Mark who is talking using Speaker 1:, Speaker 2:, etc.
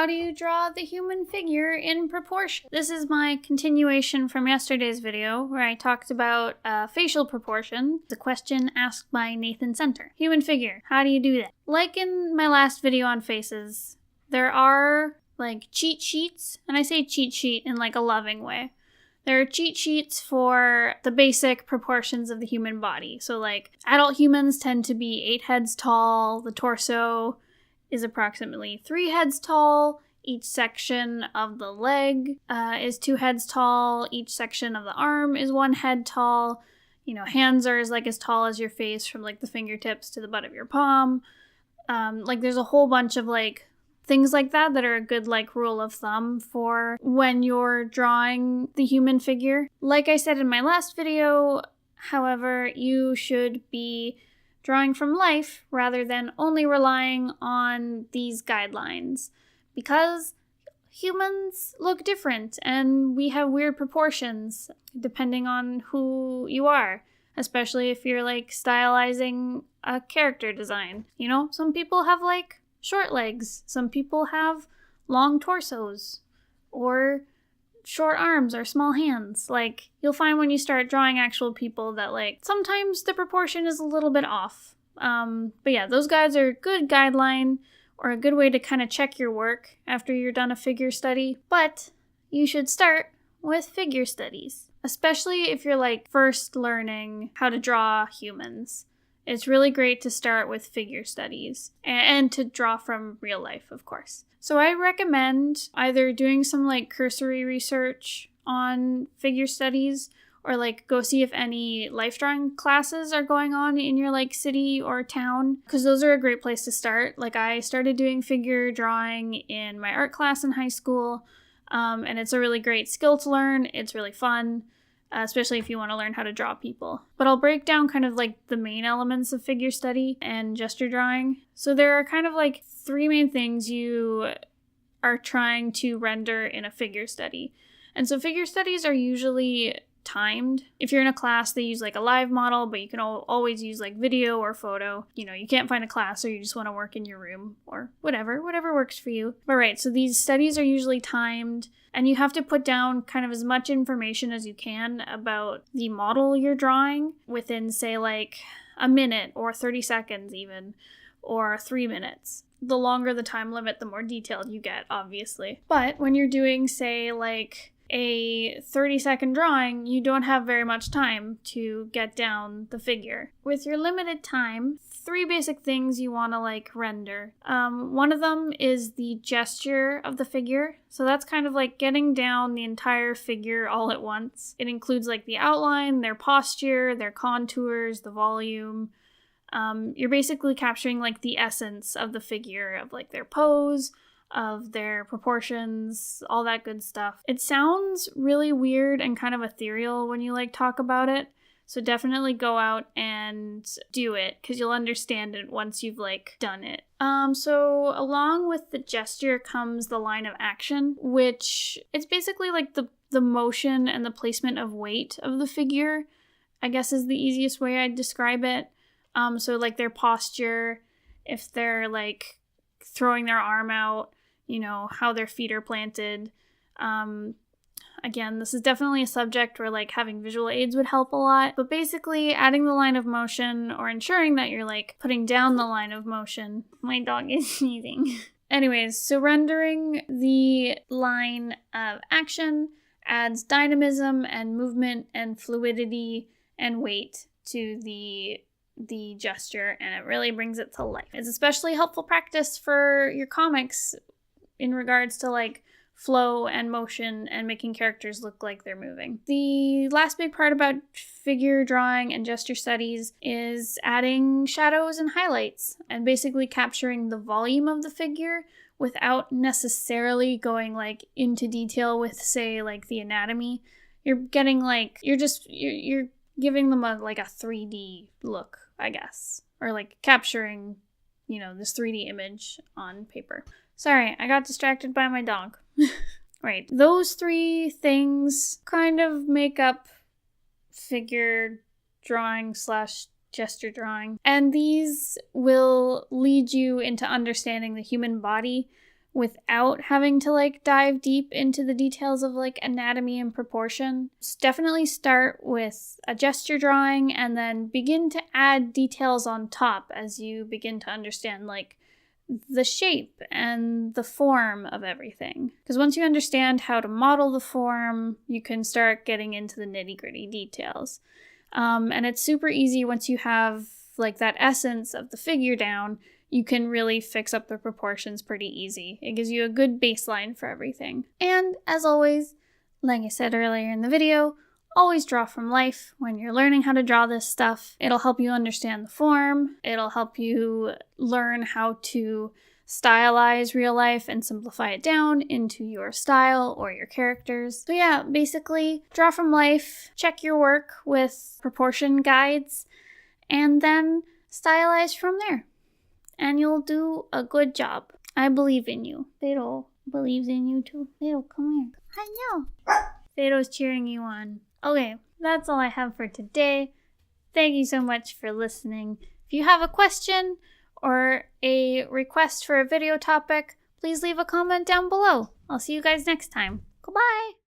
Speaker 1: how do you draw the human figure in proportion? This is my continuation from yesterday's video where I talked about facial proportion, the question asked by Nathan Center. Human figure, how do you do that? Like in my last video on faces, there are like cheat sheets, and I say cheat sheet in like a loving way. There are cheat sheets for the basic proportions of the human body. So like adult humans tend to be 8 heads tall, the torso is approximately 3 heads tall. Each section of the leg is 2 heads tall. Each section of the arm is 1 head tall. You know, hands are as tall as your face from like the fingertips to the butt of your palm. Like there's a whole bunch of like things like that are a good like rule of thumb for when you're drawing the human figure. Like I said in my last video, however, you should be drawing from life rather than only relying on these guidelines, because humans look different and we have weird proportions depending on who you are, especially if you're like stylizing a character design. You know, some people have like short legs, some people have long torsos or short arms or small hands. Like, you'll find when you start drawing actual people that, like, sometimes the proportion is a little bit off. But yeah, those guides are a good guideline or a good way to kind of check your work after you're done a figure study. But you should start with figure studies, especially if you're, like, first learning how to draw humans. It's really great to start with figure studies and to draw from real life, of course. So I recommend either doing some like cursory research on figure studies or like go see if any life drawing classes are going on in your like city or town, because those are a great place to start. Like I started doing figure drawing in my art class in high school, and it's a really great skill to learn. It's really fun. Especially if you want to learn how to draw people. But I'll break down kind of like the main elements of figure study and gesture drawing. So there are kind of like 3 main things you are trying to render in a figure study. And so figure studies are usually timed. If you're in a class, they use like a live model, but you can always use like video or photo. You know, you can't find a class or you just want to work in your room or whatever works for you. But right, so these studies are usually timed, and you have to put down kind of as much information as you can about the model you're drawing within, say, like a minute or 30 seconds even, or 3 minutes. The longer the time limit, the more detailed you get, obviously. But when you're doing, say, like a 30-second drawing, you don't have very much time to get down the figure. With your limited time, 3 basic things you want to like render. One of them is the gesture of the figure. So that's kind of like getting down the entire figure all at once. It includes like the outline, their posture, their contours, the volume. You're basically capturing like the essence of the figure, of like their pose, of their proportions, all that good stuff. It sounds really weird and kind of ethereal when you like talk about it. So definitely go out and do it, because you'll understand it once you've like done it. So along with the gesture comes the line of action, which it's basically like the motion and the placement of weight of the figure, I guess is the easiest way I'd describe it. So like their posture, if they're like throwing their arm out, you know, how their feet are planted. Again, this is definitely a subject where like having visual aids would help a lot, but basically adding the line of motion or ensuring that you're like putting down the line of motion. My dog is sneezing. Anyways, so rendering the line of action adds dynamism and movement and fluidity and weight to the gesture, and it really brings it to life. It's especially helpful practice for your comics in regards to like flow and motion and making characters look like they're moving. The last big part about figure drawing and gesture studies is adding shadows and highlights and basically capturing the volume of the figure without necessarily going like into detail with, say, like the anatomy. You're getting like, you're giving them a 3D look, I guess, or like capturing, you know, this 3D image on paper. Sorry, I got distracted by my dog. Right, those 3 things kind of make up figure drawing / gesture drawing, and these will lead you into understanding the human body without having to like dive deep into the details of like anatomy and proportion. Definitely start with a gesture drawing and then begin to add details on top as you begin to understand like the shape and the form of everything. Because once you understand how to model the form, you can start getting into the nitty-gritty details. And it's super easy once you have like that essence of the figure down. You can really fix up the proportions pretty easy. It gives you a good baseline for everything. And as always, like I said earlier in the video, always draw from life when you're learning how to draw this stuff. It'll help you understand the form. It'll help you learn how to stylize real life and simplify it down into your style or your characters. So yeah, basically draw from life, check your work with proportion guides, and then stylize from there. And you'll do a good job. I believe in you. Fado believes in you too. Fado, come here. I know. Fado's cheering you on. Okay, that's all I have for today. Thank you so much for listening. If you have a question or a request for a video topic, please leave a comment down below. I'll see you guys next time. Goodbye!